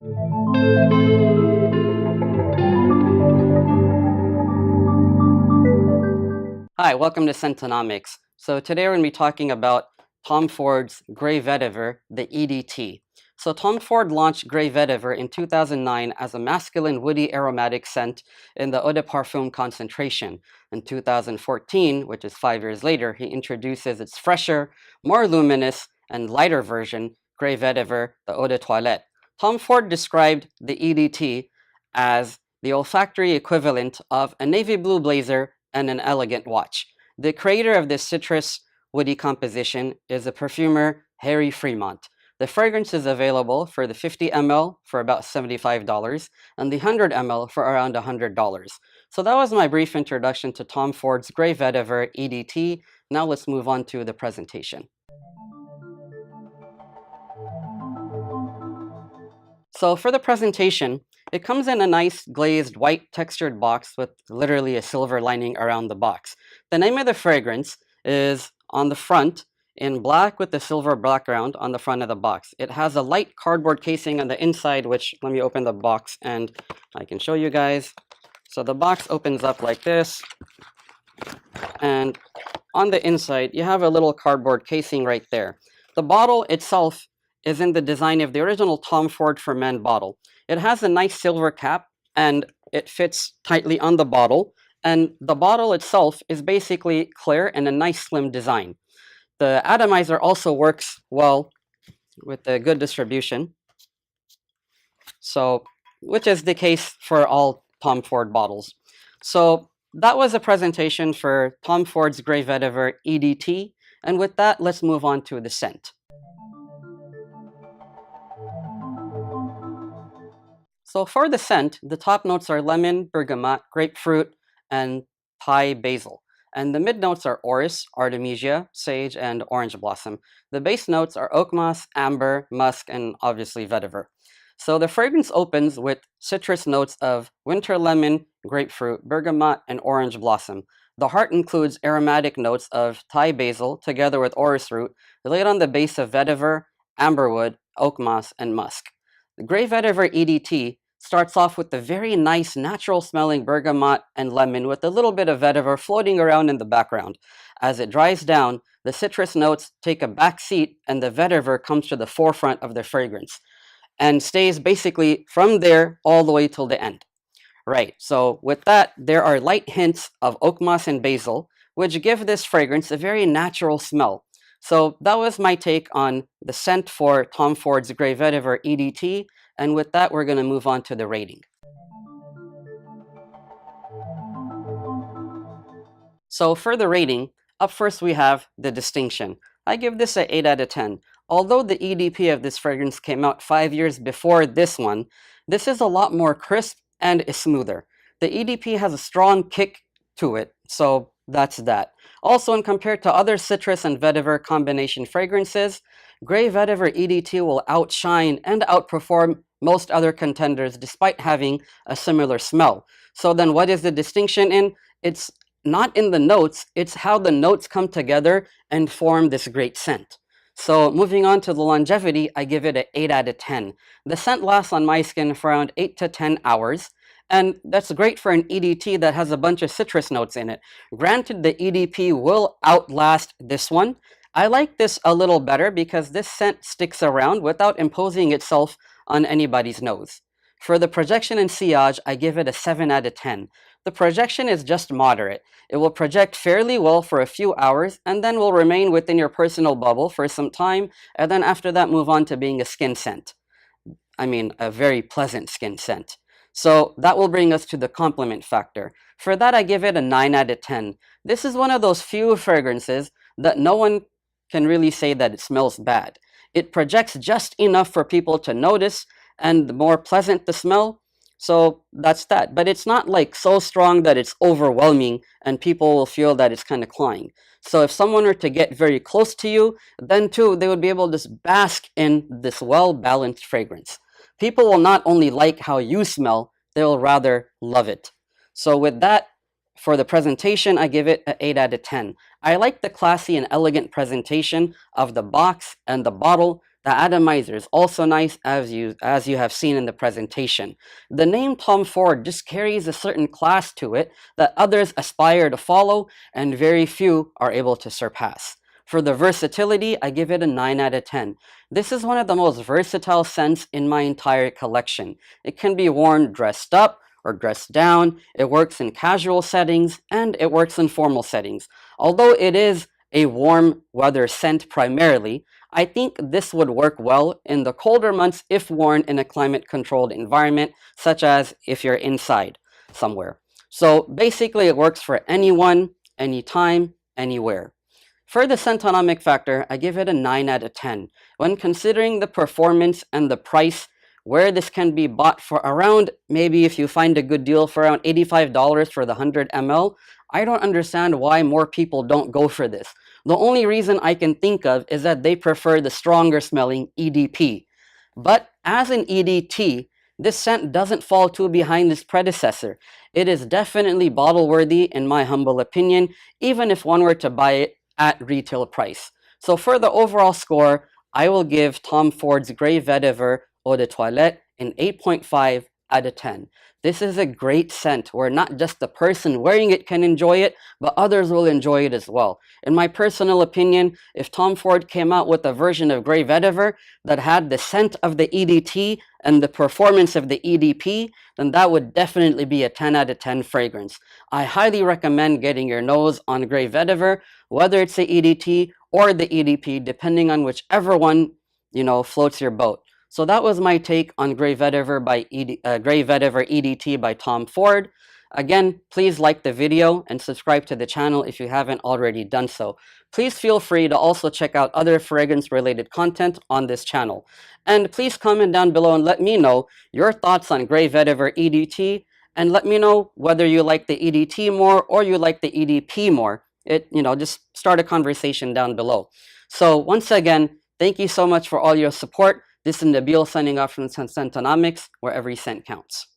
Hi, welcome to Scentonomics. So today we're going to be talking about Tom Ford's Grey Vetiver, the EDT. So Tom Ford launched Grey Vetiver in 2009 as a masculine woody aromatic scent in the Eau de Perfume concentration. In 2014, which is 5 years later, he introduces its fresher, more luminous, and lighter version, Grey Vetiver, the Eau de Toilette. Tom Ford described the EDT as the olfactory equivalent of a navy blue blazer and an elegant watch. The creator of this citrus woody composition is the perfumer Harry Fremont. The fragrance is available for the 50 ml for about $75 and the 100 ml for around $100. So that was my brief introduction to Tom Ford's Grey Vetiver EDT. Now let's move on to the presentation. So for the presentation, it comes in a nice glazed white textured box with literally a silver lining around the box. The name of the fragrance is on the front in black with the silver background on the front of the box. It has a light cardboard casing on the inside, which let me open the box and I can show you guys. So the box opens up like this, and on the inside you have a little cardboard casing right there. The bottle itself is in the design of the original Tom Ford for Men bottle. It has a nice silver cap and it fits tightly on the bottle, and the bottle itself is basically clear and a nice slim design. The atomizer also works well with a good distribution, so which is the case for all Tom Ford bottles. So that was a presentation for Tom Ford's Grey Vetiver EDT, and with that, let's move on to the scent. So for the scent, the top notes are lemon, bergamot, grapefruit, and Thai basil. And the mid notes are orris, artemisia, sage, and orange blossom. The base notes are oak moss, amber, musk, and obviously vetiver. So the fragrance opens with citrus notes of winter lemon, grapefruit, bergamot, and orange blossom. The heart includes aromatic notes of Thai basil together with orris root, laid on the base of vetiver, amberwood, oak moss, and musk. The Grey Vetiver EDT starts off with the very nice natural smelling bergamot and lemon with a little bit of vetiver floating around in the background. As it dries down, the citrus notes take a back seat and the vetiver comes to the forefront of the fragrance and stays basically from there all the way till the end. Right, so with that, there are light hints of oak moss and basil, which give this fragrance a very natural smell. So that was my take on the scent for Tom Ford's Grey Vetiver EDT, and with that, we're going to move on to the rating. So for the rating, up first we have the distinction. I give this an 8 out of 10. Although the EDP of this fragrance came out 5 years before this one, this is a lot more crisp and is smoother. The EDP has a strong kick to it, so that's that. Also, when compared to other citrus and vetiver combination fragrances, Grey Vetiver EDT will outshine and outperform most other contenders despite having a similar smell. So then what is the distinction in? It's not in the notes, it's how the notes come together and form this great scent. So moving on to the longevity, I give it an 8 out of 10. The scent lasts on my skin for around 8 to 10 hours, and that's great for an EDT that has a bunch of citrus notes in it. Granted, the EDP will outlast this one. I like this a little better because this scent sticks around without imposing itself on anybody's nose. For the projection and sillage, I give it a 7 out of 10. The projection is just moderate. It will project fairly well for a few hours and then will remain within your personal bubble for some time, and then after that move on to being a skin scent. I mean, a very pleasant skin scent. So that will bring us to the complement factor. For that, I give it a 9 out of 10. This is one of those few fragrances that no one can really say that it smells bad. It projects just enough for people to notice, and the more pleasant the smell, so that's that. But it's not like so strong that it's overwhelming and people will feel that it's kind of cloying. So if someone were to get very close to you, then too, they would be able to just bask in this well-balanced fragrance. People will not only like how you smell, they will rather love it. So with that, for the presentation, I give it an 8 out of 10. I like the classy and elegant presentation of the box and the bottle. The atomizer is also nice, as you have seen in the presentation. The name Tom Ford just carries a certain class to it that others aspire to follow and very few are able to surpass. For the versatility, I give it a 9 out of 10. This is one of the most versatile scents in my entire collection. It can be worn dressed up or dressed down, it works in casual settings, and it works in formal settings. Although it is a warm weather scent primarily, I think this would work well in the colder months if worn in a climate-controlled environment, such as if you're inside somewhere. So basically, it works for anyone, anytime, anywhere. For the Scentonomic factor, I give it a 9 out of 10. When considering the performance and the price, where this can be bought for around, maybe if you find a good deal for around $85 for the 100 ml, I don't understand why more people don't go for this. The only reason I can think of is that they prefer the stronger smelling EDP. But as an EDT, this scent doesn't fall too behind its predecessor. It is definitely bottle worthy in my humble opinion, even if one were to buy it at retail price. So for the overall score, I will give Tom Ford's Grey Vetiver Eau de Toilette an 8.5 out of 10. This is a great scent where not just the person wearing it can enjoy it, but others will enjoy it as well. In my personal opinion, if Tom Ford came out with a version of Grey Vetiver that had the scent of the EDT and the performance of the EDP, then that would definitely be a 10 out of 10 fragrance. I highly recommend getting your nose on Grey Vetiver, whether it's the EDT or the EDP, depending on whichever one, floats your boat. So that was my take on Grey Vetiver EDT by Tom Ford. Again, please like the video and subscribe to the channel if you haven't already done so. Please feel free to also check out other fragrance-related content on this channel. And please comment down below and let me know your thoughts on Grey Vetiver EDT, and let me know whether you like the EDT more or you like the EDP more. Just start a conversation down below. So once again, thank you so much for all your support. This is Nabil signing off from Scentonomics, where every scent counts.